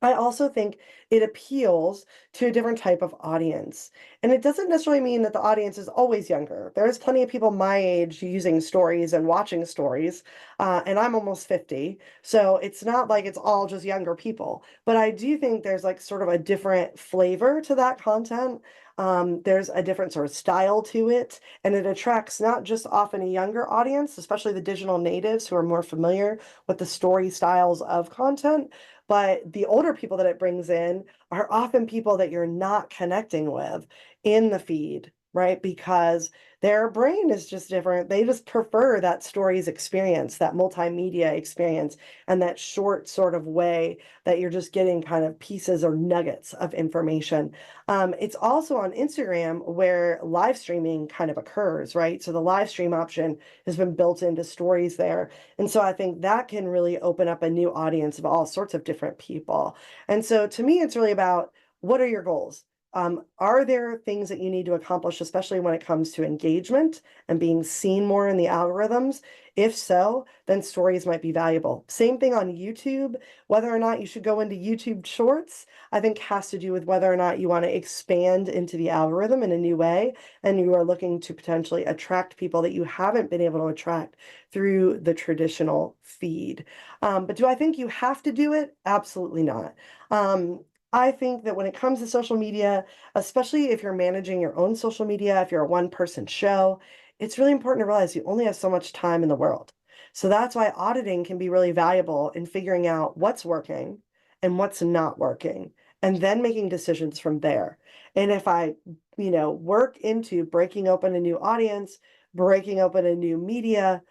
Speaker 1: I also think it appeals to a different type of audience. And it doesn't necessarily mean that the audience is always younger. There's plenty of people my age using stories and watching stories, and I'm almost 50. So it's not like it's all just younger people. But I do think there's like sort of a different flavor to that content. There's a different sort of style to it, and it attracts not just often a younger audience, especially the digital natives who are more familiar with the story styles of content, but the older people that it brings in are often people that you're not connecting with in the feed, right? Because their brain is just different. They just prefer that stories experience, that multimedia experience, and that short sort of way that you're just getting kind of pieces or nuggets of information. It's also on Instagram where live streaming kind of occurs, right? So the live stream option has been built into stories there. And so I think that can really open up a new audience of all sorts of different people. And so to me, it's really about what are your goals? Are there things that you need to accomplish, especially when it comes to engagement and being seen more in the algorithms? If so, then stories might be valuable. Same thing on YouTube. Whether or not you should go into YouTube Shorts, I think has to do with whether or not you want to expand into the algorithm in a new way, and you are looking to potentially attract people that you haven't been able to attract through the traditional feed. But do I think you have to do it? Absolutely not. I think that when it comes to social media, especially if you're managing your own social media, if you're a one-person show, it's really important to realize you only have so much time in the world. So that's why auditing can be really valuable in figuring out what's working and what's not working, and then making decisions from there. And if I, work into breaking open a new audience, breaking open a new media,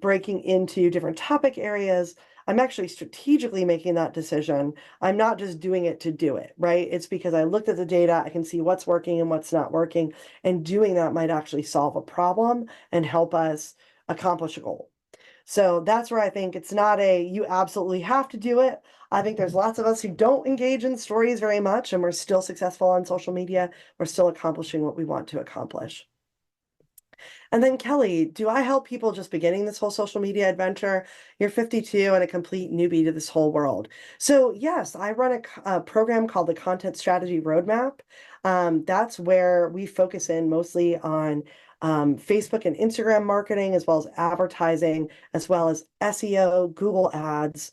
Speaker 1: breaking into different topic areas, I'm actually strategically making that decision. I'm not just doing it to do it, right? It's because I looked at the data, I can see what's working and what's not working, and doing that might actually solve a problem and help us accomplish a goal. So that's where I think it's not you absolutely have to do it. I think there's lots of us who don't engage in stories very much, and we're still successful on social media. We're still accomplishing what we want to accomplish. And then Kelly, do I help people just beginning this whole social media adventure? You're 52 and a complete newbie to this whole world. So yes, I run a program called the Content Strategy Roadmap. That's where we focus in mostly on Facebook and Instagram marketing, as well as advertising, as well as SEO, Google Ads,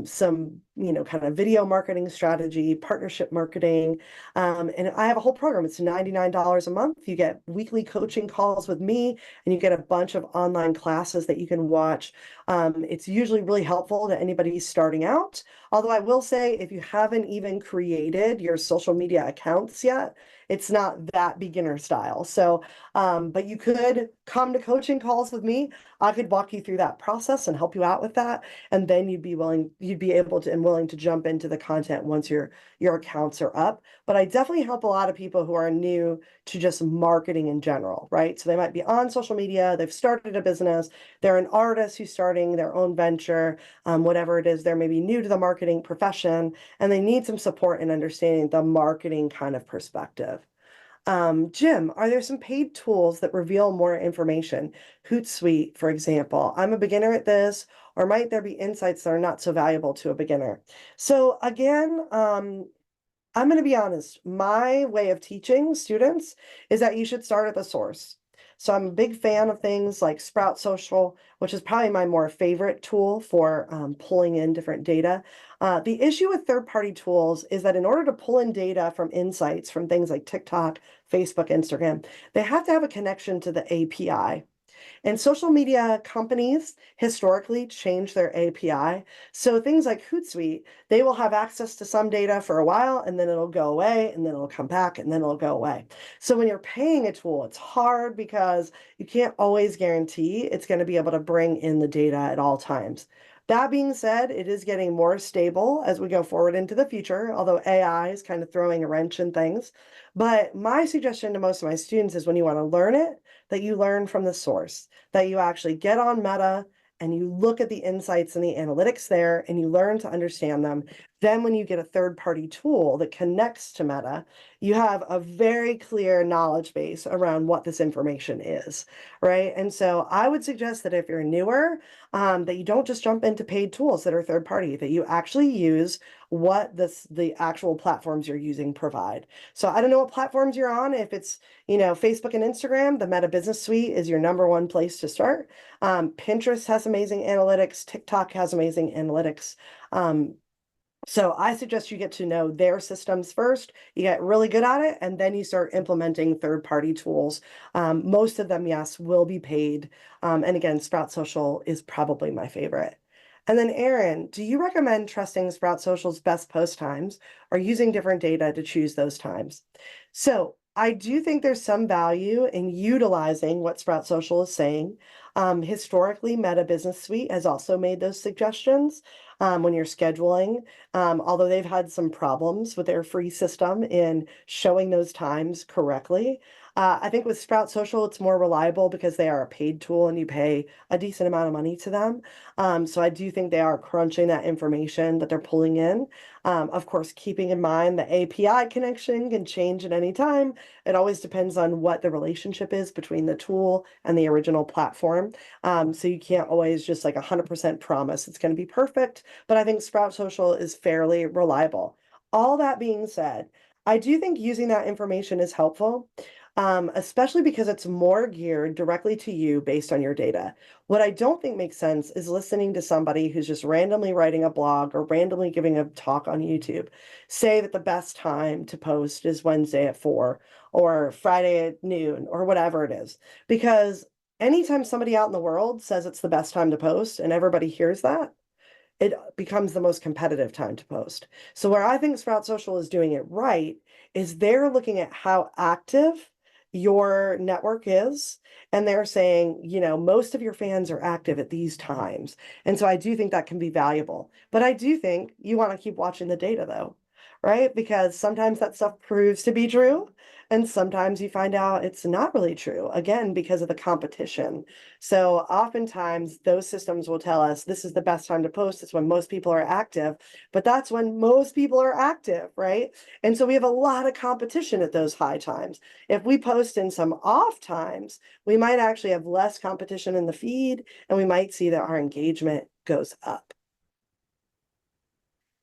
Speaker 1: some, kind of video marketing strategy, partnership marketing. And I have a whole program. It's $99 a month. You get weekly coaching calls with me, and you get a bunch of online classes that you can watch. It's usually really helpful to anybody starting out. Although I will say, if you haven't even created your social media accounts yet, it's not that beginner style. So, but you could come to coaching calls with me. I could walk you through that process and help you out with that. And then you'd be able to and willing to jump into the content once your accounts are up. But I definitely help a lot of people who are new to just marketing in general, right? So they might be on social media, they've started a business, they're an artist who's starting their own venture, whatever it is, they're maybe new to the marketing profession, and they need some support in understanding the marketing kind of perspective. Jim, are there some paid tools that reveal more information? Hootsuite, for example. I'm a beginner at this, or might there be insights that are not so valuable to a beginner? So again, I'm going to be honest. My way of teaching students is that you should start at the source. So I'm a big fan of things like Sprout Social, which is probably my more favorite tool for pulling in different data. The issue with third-party tools is that in order to pull in data from insights from things like TikTok, Facebook, Instagram, they have to have a connection to the API. And social media companies historically change their API. So things like Hootsuite, they will have access to some data for a while, and then it'll go away, and then it'll come back, and then it'll go away. So when you're paying a tool, it's hard because you can't always guarantee it's going to be able to bring in the data at all times. That being said, it is getting more stable as we go forward into the future, although AI is kind of throwing a wrench in things. But my suggestion to most of my students is when you want to learn it, that you learn from the source, that you actually get on Meta and you look at the insights and the analytics there and you learn to understand them. Then when you get a third-party tool that connects to Meta, you have a very clear knowledge base around what this information is, right? And so I would suggest that if you're newer, that you don't just jump into paid tools that are third-party, that you actually use what the actual platforms you're using provide. So I don't know what platforms you're on. If it's, Facebook and Instagram, the Meta Business Suite is your number one place to start. Pinterest has amazing analytics. TikTok has amazing analytics. So I suggest you get to know their systems first. You get really good at it, and then you start implementing third-party tools. Most of them, yes, will be paid. And again, Sprout Social is probably my favorite. And then Aaron, do you recommend trusting Sprout Social's best post times or using different data to choose those times? So I do think there's some value in utilizing what Sprout Social is saying. Historically, Meta Business Suite has also made those suggestions when you're scheduling, although they've had some problems with their free system in showing those times correctly. I think with Sprout Social, it's more reliable because they are a paid tool and you pay a decent amount of money to them. So I do think they are crunching that information that they're pulling in. Of course, keeping in mind the API connection can change at any time. It always depends on what the relationship is between the tool and the original platform. So you can't always just like 100% promise it's going to be perfect, but I think Sprout Social is fairly reliable. All that being said, I do think using that information is helpful, especially because it's more geared directly to you based on your data. What I don't think makes sense is listening to somebody who's just randomly writing a blog or randomly giving a talk on YouTube say that the best time to post is Wednesday at 4 or Friday at noon or whatever it is. Because anytime somebody out in the world says it's the best time to post and everybody hears that, it becomes the most competitive time to post. So where I think Sprout Social is doing it right is they're looking at how active your network is, and they're saying, most of your fans are active at these times. And so I do think that can be valuable. But I do think you want to keep watching the data though, right? Because sometimes that stuff proves to be true, and sometimes you find out it's not really true, again, because of the competition. So oftentimes those systems will tell us this is the best time to post. It's when most people are active, but that's when most people are active, right? And so we have a lot of competition at those high times. If we post in some off times, we might actually have less competition in the feed, and we might see that our engagement goes up.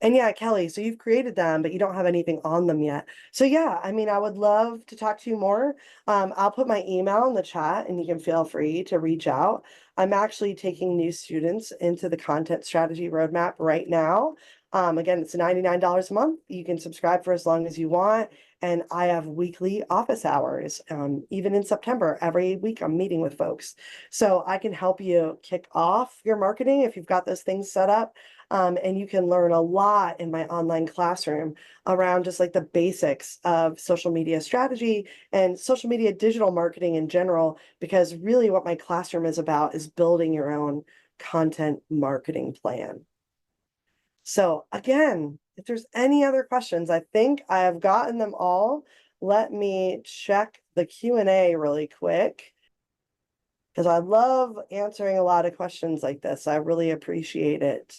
Speaker 1: And yeah, Kelly, so you've created them, but you don't have anything on them yet. So yeah, I mean, I would love to talk to you more. I'll put my email in the chat and you can feel free to reach out. I'm actually taking new students into the content strategy roadmap right now. Again, it's $99 a month. You can subscribe for as long as you want. And I have weekly office hours. Even in September, every week I'm meeting with folks. So I can help you kick off your marketing if you've got those things set up. And you can learn a lot in my online classroom around just like the basics of social media strategy and social media digital marketing in general, because really what my classroom is about is building your own content marketing plan. So again, if there's any other questions, I think I have gotten them all. Let me check the Q&A really quick, because I love answering a lot of questions like this. I really appreciate it.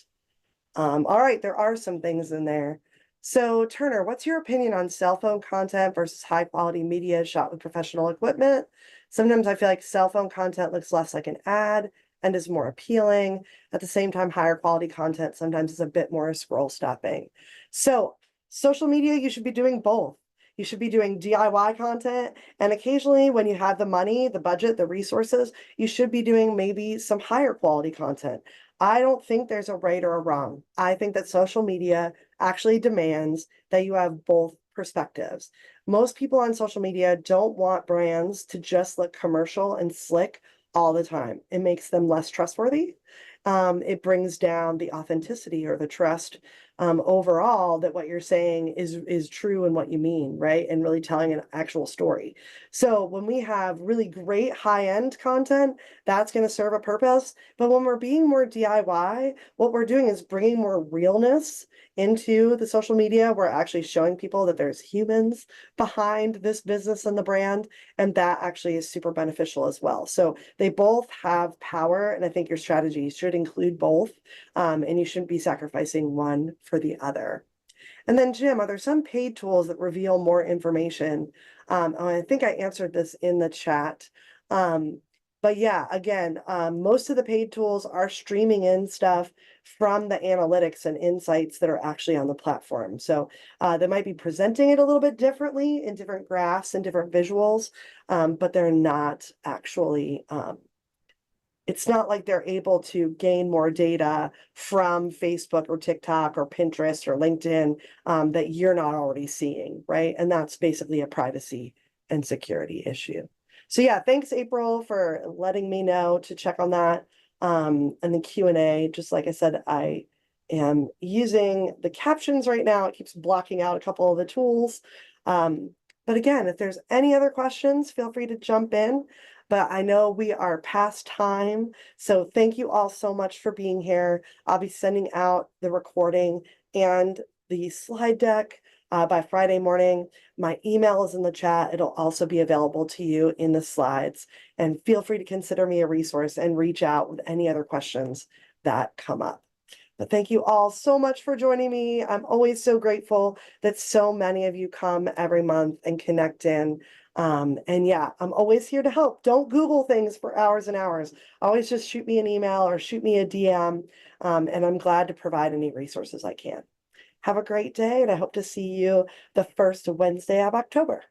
Speaker 1: All right, there are some things in there. So Turner, what's your opinion on cell phone content versus high quality media shot with professional equipment? Sometimes I feel like cell phone content looks less like an ad and is more appealing. At the same time, higher quality content sometimes is a bit more scroll stopping. So social media, you should be doing both. You should be doing DIY content, and occasionally when you have the money, the budget, the resources, you should be doing maybe some higher quality content. I don't think there's a right or a wrong. I think that social media actually demands that you have both perspectives. Most people on social media don't want brands to just look commercial and slick all the time. It makes them less trustworthy. It brings down the authenticity or the trust overall that what you're saying is true and what you mean, right? And really telling an actual story. So when we have really great high-end content, that's going to serve a purpose. But when we're being more DIY, what we're doing is bringing more realness into the social media. We're actually showing people that there's humans behind this business and the brand, and that actually is super beneficial as well. So they both have power, and I think your strategy should include both, and you shouldn't be sacrificing one for the other. And then, Jim, are there some paid tools that reveal more information? I think I answered this in the chat. But yeah, again, most of the paid tools are streaming in stuff from the analytics and insights that are actually on the platform. So they might be presenting it a little bit differently in different graphs and different visuals, but they're not actually it's not like they're able to gain more data from Facebook or TikTok or Pinterest or LinkedIn that you're not already seeing, right? And that's basically a privacy and security issue. So yeah, thanks, April, for letting me know to check on that. And the Q&A, just like I said, I am using the captions right now. It keeps blocking out a couple of the tools. But again, if there's any other questions, feel free to jump in. But I know we are past time. So thank you all so much for being here. I'll be sending out the recording and the slide deck by Friday morning. My email is in the chat. It'll also be available to you in the slides. And feel free to consider me a resource and reach out with any other questions that come up. But thank you all so much for joining me. I'm always so grateful that so many of you come every month and connect in. And yeah, I'm always here to help. Don't Google things for hours and hours. Always just shoot me an email or shoot me a DM. And I'm glad to provide any resources I can. Have a great day, and I hope to see you the first Wednesday of October.